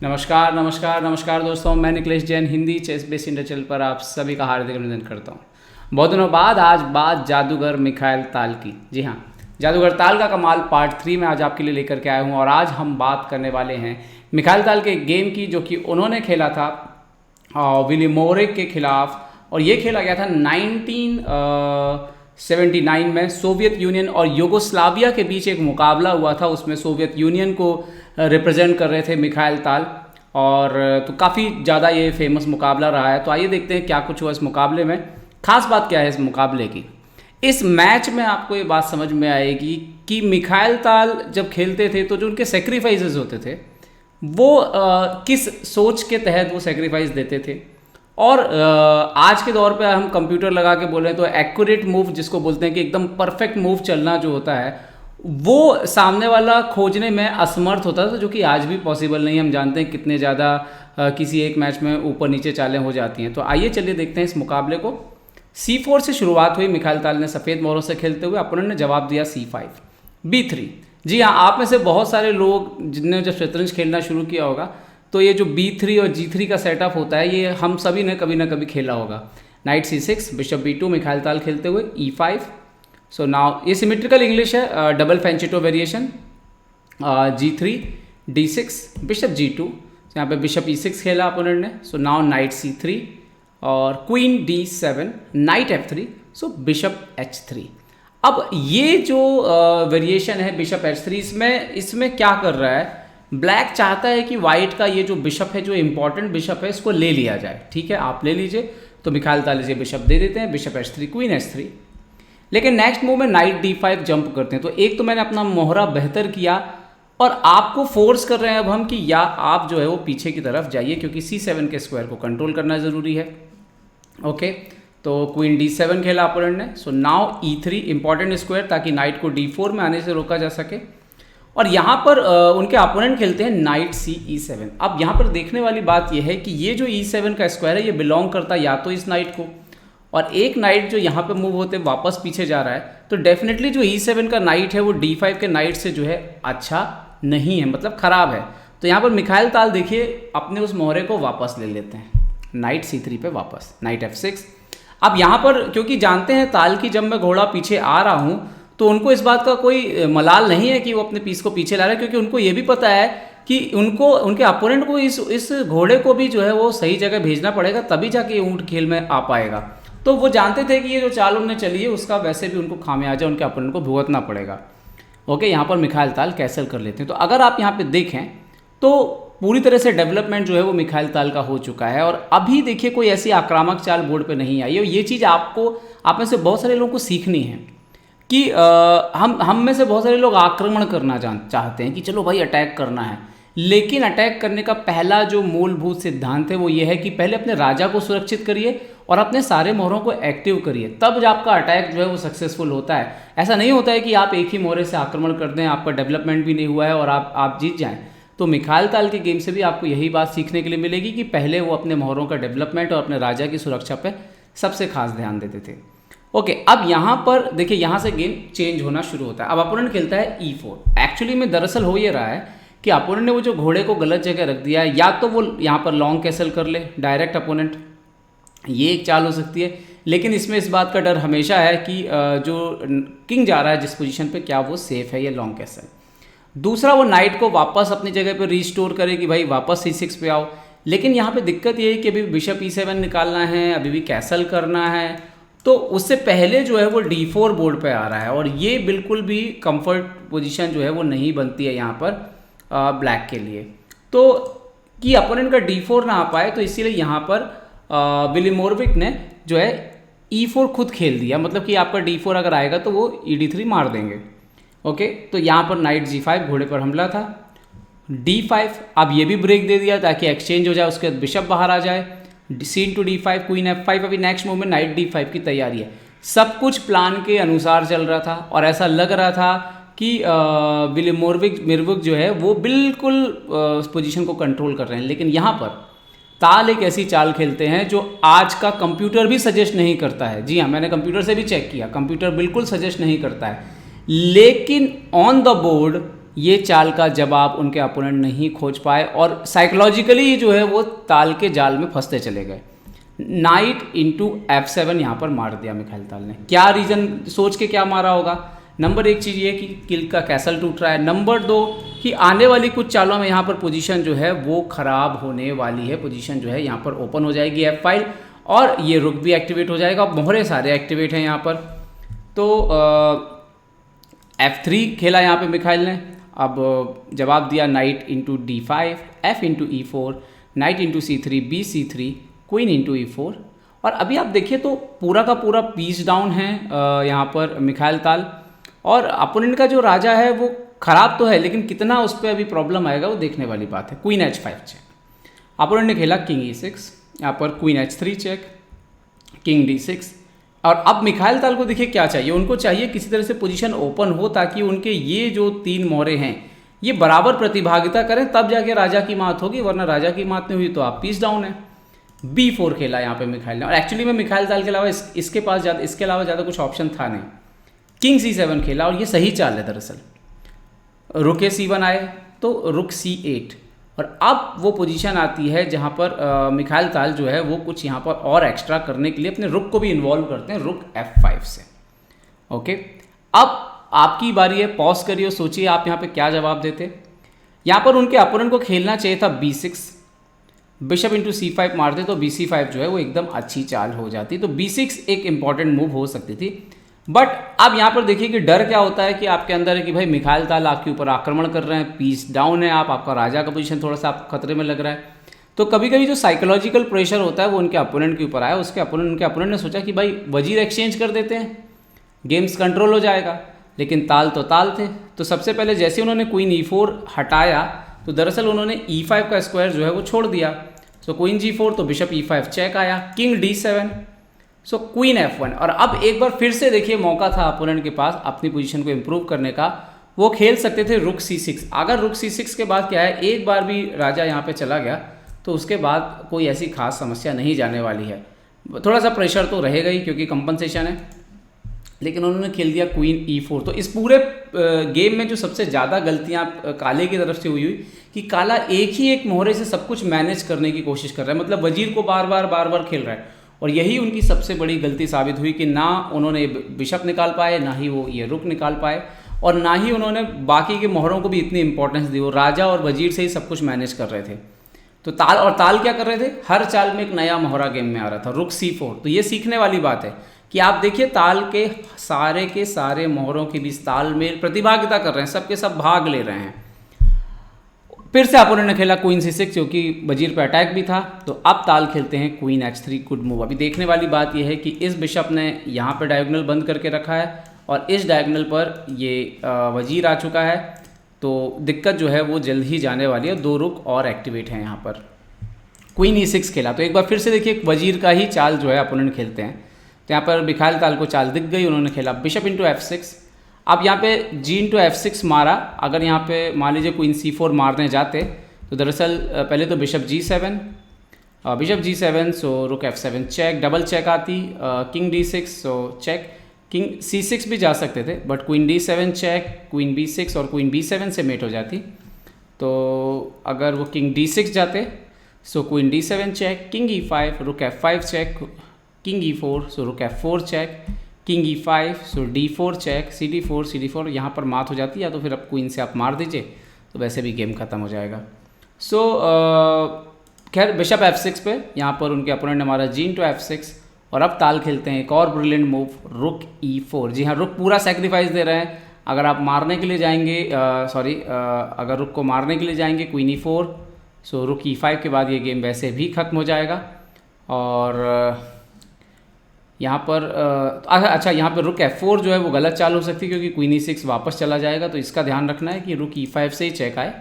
नमस्कार नमस्कार नमस्कार दोस्तों, मैं Nikhilesh Jain Hindi ChessBase India channel पर आप सभी का हार्दिक अभिनंदन करता हूँ। बहुत दिनों बाद आज बात जादूगर मिखाइल ताल की। जी हाँ, जादूगर ताल का कमाल पार्ट 3 में आज आपके लिए लेकर के आया हूँ। और आज हम बात करने वाले हैं मिखाइल ताल के गेम की, जो कि उन्होंने खेला था विली मोरिक के खिलाफ। और ये खेला गया था 1979 में। सोवियत यूनियन और यूगोस्लाविया के बीच एक मुकाबला हुआ था, उसमें सोवियत यूनियन को रिप्रेजेंट कर रहे थे मिखाइल ताल। और तो काफ़ी ज़्यादा ये फेमस मुकाबला रहा है। तो आइए देखते हैं क्या कुछ हुआ इस मुकाबले में। खास बात क्या है इस मुकाबले की, इस मैच में आपको ये बात समझ में आएगी कि मिखाइल ताल जब खेलते थे तो जो उनके सेक्रीफाइसेस होते थे वो किस सोच के तहत वो सेक्रीफाइस देते थे। और आज के दौर पे हम कंप्यूटर लगा के बोलें तो एक्यूरेट मूव जिसको बोलते हैं कि एकदम परफेक्ट मूव चलना जो होता है वो सामने वाला खोजने में असमर्थ होता था, जो कि आज भी पॉसिबल नहीं। हम जानते हैं कितने ज़्यादा किसी एक मैच में ऊपर नीचे चालें हो जाती हैं। तो आइए चलिए देखते हैं इस मुकाबले को। C4 से शुरुआत हुई। मिखाइल ताल ने सफ़ेद मोहरों से खेलते हुए अपोनेंट ने जवाब दिया C5 B3। जी हाँ, आप में से बहुत सारे लोग जिनने जब शतरंज खेलना शुरू किया होगा तो ये जो B3 और G3 का सेटअप होता है ये हम सभी ने कभी ना कभी खेला होगा। Night C6 bishop B2 Mikhail ताल खेलते हुए E5। सो नाउ ये सिमेट्रिकल इंग्लिश है, double fianchetto variation. G3 D6 bishop G2। यहाँ पे बिशप E6 खेला अपोनेंट ने। सो नाउ नाइट C3 और क्वीन D7 नाइट F3। सो बिशप H3। अब ये जो वेरिएशन है बिशप H3, इसमें क्या कर रहा है, ब्लैक चाहता है कि वाइट का ये जो बिशप है, जो इंपॉर्टेंट बिशप है, इसको ले लिया जाए। ठीक है, आप ले लीजिए। तो मिखाइल ताल इसे बिशप दे देते हैं, बिशप H3 क्वीन H3। लेकिन नेक्स्ट मूव में नाइट D5 जंप करते हैं। तो एक तो मैंने अपना मोहरा बेहतर किया और आपको फोर्स कर रहे हैं अब हम कि या आप जो है वो पीछे की तरफ जाइए, क्योंकि C7 के स्क्वायर को कंट्रोल करना ज़रूरी है। ओके, तो क्वीन D7 खेला अपोनेंट ने। So now E3 important square, ताकि नाइट को D4 में आने से रोका जा सके। और यहाँ पर उनके अपोनेंट खेलते हैं नाइट E7। अब यहाँ पर देखने वाली बात यह है कि ये जो E7 का स्क्वायर है ये बिलोंग करता या तो इस नाइट को, और एक नाइट जो यहाँ पे मूव होते वापस पीछे जा रहा है, तो डेफिनेटली जो E7 का नाइट है वो D5 के नाइट से जो है अच्छा नहीं है, मतलब ख़राब है। तो यहाँ पर मिखाइल ताल देखिए अपने उस मोहरे को वापस ले लेते हैं, नाइट C3 पे वापस, नाइट F6। अब यहाँ पर क्योंकि जानते हैं ताल की जब मैं घोड़ा पीछे आ रहा हूँ तो उनको इस बात का कोई मलाल नहीं है कि वो अपने पीस को पीछे ला रहे हैं, क्योंकि उनको ये भी पता है कि उनको उनके अपोनेंट को इस घोड़े को भी जो है वो सही जगह भेजना पड़ेगा, तभी जाके ऊँट खेल में आ पाएगा। तो वो जानते थे कि ये जो चाल उन्होंने चली है उसका वैसे भी उनको खामियाजा उनके अपोनेंट को भुगतना पड़ेगा। ओके, यहाँ पर मिखाइल ताल कैसल कर लेते हैं। तो अगर आप यहाँ पे देखें तो पूरी तरह से डेवलपमेंट जो है वो मिखाइल ताल का हो चुका है। और अभी देखिए कोई ऐसी आक्रामक चाल बोर्ड पे नहीं आई है। ये चीज़ आप में से बहुत सारे लोगों को सीखनी है कि हम में से बहुत सारे लोग आक्रमण करना चाहते हैं कि चलो भाई अटैक करना है, लेकिन अटैक करने का पहला जो मूलभूत सिद्धांत है वो ये है कि पहले अपने राजा को सुरक्षित करिए और अपने सारे मोहरों को एक्टिव करिए, तब जब आपका अटैक जो है वो सक्सेसफुल होता है। ऐसा नहीं होता है कि आप एक ही मोहरे से आक्रमण कर दें, आपका डेवलपमेंट भी नहीं हुआ है और आप जीत जाएं। तो मिखाइल ताल के गेम से भी आपको यही बात सीखने के लिए मिलेगी कि पहले वो अपने मोहरों का डेवलपमेंट और अपने राजा की सुरक्षा पर सबसे खास ध्यान देते थे। ओके, अब यहाँ पर देखिए यहाँ से गेम चेंज होना शुरू होता है। अब अपोनेंट खेलता है E4। एक्चुअली में दरअसल हो ये रहा है कि अपोनेंट ने वो जो घोड़े को गलत जगह रख दिया है, या तो वो यहाँ पर लॉन्ग कैसल कर ले डायरेक्ट अपोनेंट, ये एक चाल हो सकती है। लेकिन इसमें इस बात का डर हमेशा है कि जो किंग जा रहा है जिस पोजीशन पे, क्या वो सेफ है ये लॉन्ग कैसल। दूसरा, वो नाइट को वापस अपनी जगह पे रिस्टोर करे कि भाई वापस C6 पे आओ। लेकिन यहाँ पे दिक्कत ये है कि अभी बिशप E7 निकालना है, अभी भी कैसल करना है, तो उससे पहले जो है वो D4 बोर्ड पे आ रहा है। और ये बिल्कुल भी कंफर्ट पोजीशन जो है वो नहीं बनती है यहाँ पर ब्लैक के लिए, तो कि अपोनेंट का D4 ना आ पाए। तो इसीलिए यहाँ पर विली मोरविक ने जो है E4 खुद खेल दिया, मतलब कि आपका D4 अगर आएगा तो वो ED3 मार देंगे। ओके, तो यहाँ पर नाइट G5 घोड़े पर हमला था। D5 अब ये भी ब्रेक दे दिया ताकि एक्सचेंज हो जाए, उसके बाद बिशप बाहर आ जाए। C D5 queen F5। अभी नेक्स्ट मूव में नाइट D5 की तैयारी है। सब कुछ प्लान के अनुसार चल रहा था और ऐसा लग रहा था कि विली मोरविक जो है वो बिल्कुल उस पोजीशन को कंट्रोल कर रहे हैं। लेकिन यहाँ पर ताल एक ऐसी चाल खेलते हैं जो आज का कंप्यूटर भी सजेस्ट नहीं करता है। जी हाँ, मैंने कंप्यूटर से भी चेक किया, कंप्यूटर बिल्कुल सजेस्ट नहीं करता है। लेकिन ऑन द बोर्ड ये चाल का जवाब उनके अपोनेंट नहीं खोज पाए और साइकोलॉजिकली जो है वो ताल के जाल में फंसते चले गए। नाइट इंटू F7 यहाँ पर मार दिया मिखाइल ताल ने। क्या रीज़न सोच के क्या मारा होगा? नंबर एक चीज़ ये कि किल का कैसल टूट रहा है। नंबर दो कि आने वाली कुछ चालों में यहाँ पर पोजीशन जो है वो ख़राब होने वाली है। पोजीशन जो है यहाँ पर ओपन हो जाएगी F5 और ये रुक भी एक्टिवेट हो जाएगा। मोहरे सारे एक्टिवेट हैं यहाँ पर। तो F3 खेला यहाँ पे मिखाइल ने। अब जवाब दिया night into D5, F into E4, night into C3, B C3, queen into E4। और अभी आप देखिए तो पूरा का पूरा पीस डाउन है यहाँ पर मिखाइल ताल। और अपोनेंट का जो राजा है वो ख़राब तो है, लेकिन कितना उस पर अभी प्रॉब्लम आएगा वो देखने वाली बात है। Queen H5 check. अपोनेंट ने खेला किंग E6, यहाँ पर queen H3 check, king D6। और अब मिखाइल ताल को देखिए क्या चाहिए, उनको चाहिए किसी तरह से पोजीशन ओपन हो ताकि उनके ये जो 3 मोहरे हैं ये बराबर प्रतिभागिता करें, तब जाके राजा की मात होगी, वरना राजा की मात नहीं हुई तो आप पीस डाउन है। B4 खेला यहाँ पे मिखाइल ने। और एक्चुअली में मिखाइल ताल के अलावा इसके पास इसके अलावा ज़्यादा कुछ ऑप्शन था नहीं। किंग C7 खेला और ये सही चाल है दरअसल। रुक C1 आए तो रुक C8 और अब वो पोजीशन आती है जहाँ पर मिखाइल ताल जो है वो कुछ यहाँ पर और एक्स्ट्रा करने के लिए अपने रुक को भी इन्वॉल्व करते हैं रुक F5 से। ओके, अब आपकी बारी है, पॉज करिए और सोचिए आप यहाँ पे क्या जवाब देते। यहाँ पर उनके अपोनेंट को खेलना चाहिए था B6, बिशप इंटू C5 मारते तो BC5 जो है वो एकदम अच्छी चाल हो जाती, तो B6 एक इंपॉर्टेंट मूव हो सकती थी। बट अब यहाँ पर देखिए कि डर क्या होता है कि आपके अंदर है कि भाई मिखाइल ताल आपके ऊपर आक्रमण कर रहे हैं, पीस डाउन है, आपका राजा का पोजीशन थोड़ा सा आप खतरे में लग रहा है। तो कभी कभी जो साइकोलॉजिकल प्रेशर होता है वो उनके अपोनेंट के ऊपर आया। उनके अपोनेंट ने सोचा कि भाई वजीर एक्सचेंज कर देते हैं, गेम्स कंट्रोल हो जाएगा, लेकिन ताल तो ताल थे। तो सबसे पहले जैसे उन्होंने क्वीन E4 हटाया तो दरअसल उन्होंने E5 का स्क्वायर जो है वो छोड़ दिया। सो क्वीन G4 तो बिशप E5 चेक आया, किंग D7, सो क्वीन F1। और अब एक बार फिर से देखिए मौका था अपोनेंट के पास अपनी पोजीशन को इम्प्रूव करने का, वो खेल सकते थे रुक C6। अगर रुक C6 के बाद क्या है, एक बार भी राजा यहाँ पे चला गया तो उसके बाद कोई ऐसी खास समस्या नहीं जाने वाली है। थोड़ा सा प्रेशर तो रहेगा ही क्योंकि कंपनसेशन है, लेकिन उन्होंने खेल दिया क्वीन E4। तो इस पूरे गेम में जो सबसे ज़्यादा गलतियाँ काले की तरफ से हुई कि काला एक मोहरे से सब कुछ मैनेज करने की कोशिश कर रहा है, मतलब वजीर को बार बार खेल रहा है। और यही उनकी सबसे बड़ी गलती साबित हुई कि ना उन्होंने बिशप निकाल पाए, ना ही वो ये रुक निकाल पाए, और ना ही उन्होंने बाकी के मोहरों को भी इतनी इंपॉर्टेंस दी। वो राजा और वजीर से ही सब कुछ मैनेज कर रहे थे। तो ताल क्या कर रहे थे, हर चाल में एक नया मोहरा गेम में आ रहा था, रुक C4। तो ये सीखने वाली बात है कि आप देखिए ताल के सारे मोहरों के बीच तालमेल प्रतिभागिता कर रहे हैं, सबके सब भाग ले रहे हैं। फिर से अपोनेंट ने खेला क्वीन C6 क्योंकि वजीर पे अटैक भी था। तो अब ताल खेलते हैं क्वीन H3, गुड मूव। अभी देखने वाली बात यह है कि इस बिशप ने यहाँ पे डायगोनल बंद करके रखा है और इस डायगोनल पर ये वजीर आ चुका है, तो दिक्कत जो है वो जल्द ही जाने वाली है। 2 रुक और एक्टिवेट हैं यहाँ पर। क्वीन E6 खेला, तो एक बार फिर से देखिए वजीर का ही चाल जो है अपोनेंट खेलते हैं। तो यहाँ पर मिखाइल ताल को चाल दिख गई, उन्होंने खेला बिशप इंटू F6। अब यहाँ पे G इंटू F6 मारा। अगर यहाँ पे मान लीजिए क्वीन C4 मारने जाते तो दरअसल पहले तो bishop G7, so rook F7 check, double check आती, king D6 so check, king C6 भी जा सकते थे, but queen D7 check, queen B6 और क्वीन B7 से मेट हो जाती। तो अगर वो किंग D6 जाते सो queen D7 check, king E5, रुक F5 चेक, किंग E4 सो रुक F4 चेक, किंग E5 सो D4 चेक, CD4 यहाँ पर मात हो जाती है, या तो फिर अब क्वीन से आप मार दीजिए तो वैसे भी गेम खत्म हो जाएगा। सो खैर बिशप F6 पे यहाँ पर उनके अपोनेंट ने मारा G इंटू F6। और अब ताल खेलते हैं एक और ब्रिलियंट मूव, रुक E4। जी हाँ, रुक पूरा सेक्रीफाइस दे रहे हैं। अगर आप मारने के लिए जाएंगे अगर रुक को मारने के लिए जाएंगे क्वीन E4 सो रुक E5 के बाद ये गेम वैसे भी ख़त्म हो जाएगा। और यहाँ पर अच्छा यहाँ पर रुक F4 जो है वो गलत चाल हो सकती है क्योंकि क्वीन E6 वापस चला जाएगा, तो इसका ध्यान रखना है कि रुक E5 से ही चेक आए।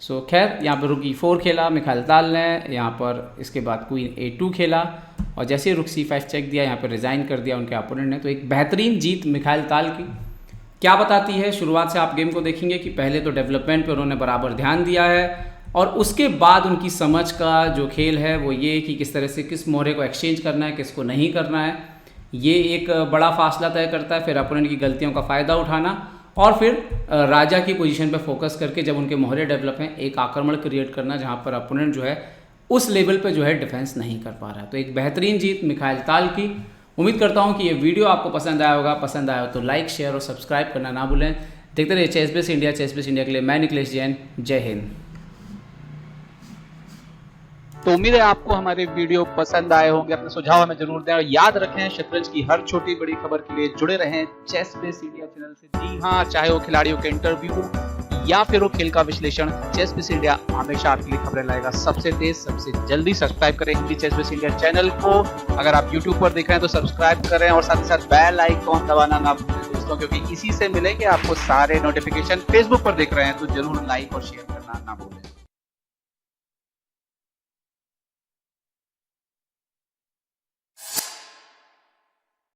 सो खैर यहाँ पर रुक E4 खेला मिखाइल ताल ने, यहाँ पर इसके बाद क्वीन A2 खेला और जैसे ही रुक C5 चेक दिया यहाँ पर रिज़ाइन कर दिया उनके अपोनेंट ने। तो एक बेहतरीन जीत मिखाइल ताल की। क्या बताती है, शुरुआत से आप गेम को देखेंगे कि पहले तो डेवलपमेंट पर उन्होंने बराबर ध्यान दिया है और उसके बाद उनकी समझ का जो खेल है वो ये कि किस तरह से किस मोहरे को एक्सचेंज करना है, किसको नहीं करना है, ये एक बड़ा फासला तय करता है। फिर अपोनेंट की गलतियों का फ़ायदा उठाना और फिर राजा की पोजीशन पे फोकस करके जब उनके मोहरे डेवलप हैं एक आक्रमण क्रिएट करना जहाँ पर अपोनेंट जो है उस लेवल पे जो है डिफेंस नहीं कर पा रहा है। तो एक बेहतरीन जीत मिखाइल ताल की। उम्मीद करता हूँ कि ये वीडियो आपको पसंद आया होगा। पसंद आया हो तो लाइक शेयर और सब्सक्राइब करना ना भूलें। देखते रहिए चेस इंडिया। चेस इंडिया के लिए मैं निखिलेश जैन। जय हिंद। तो उम्मीद है आपको हमारे वीडियो पसंद आए होंगे। अपने सुझाव हमें जरूर दें और याद रखें शतरंज की हर छोटी बड़ी खबर के लिए जुड़े रहें चेस बेस इंडिया चैनल से। जी हाँ, चाहे वो खिलाड़ियों के इंटरव्यू या फिर वो खेल का विश्लेषण, चेस बेस इंडिया हमेशा आपके लिए खबरें लाएगा सबसे तेज सबसे जल्दी। सब्सक्राइब करें Hindi ChessBase India channel को। अगर आप यूट्यूब पर देख रहे हैं तो सब्सक्राइब करें और साथ ही साथ बेल आइकॉन दबाना ना भूलें दोस्तों, क्योंकि इसी से मिलेंगे आपको सारे नोटिफिकेशन। फेसबुक पर देख रहे हैं तो जरूर लाइक और शेयर करना ना भूलें।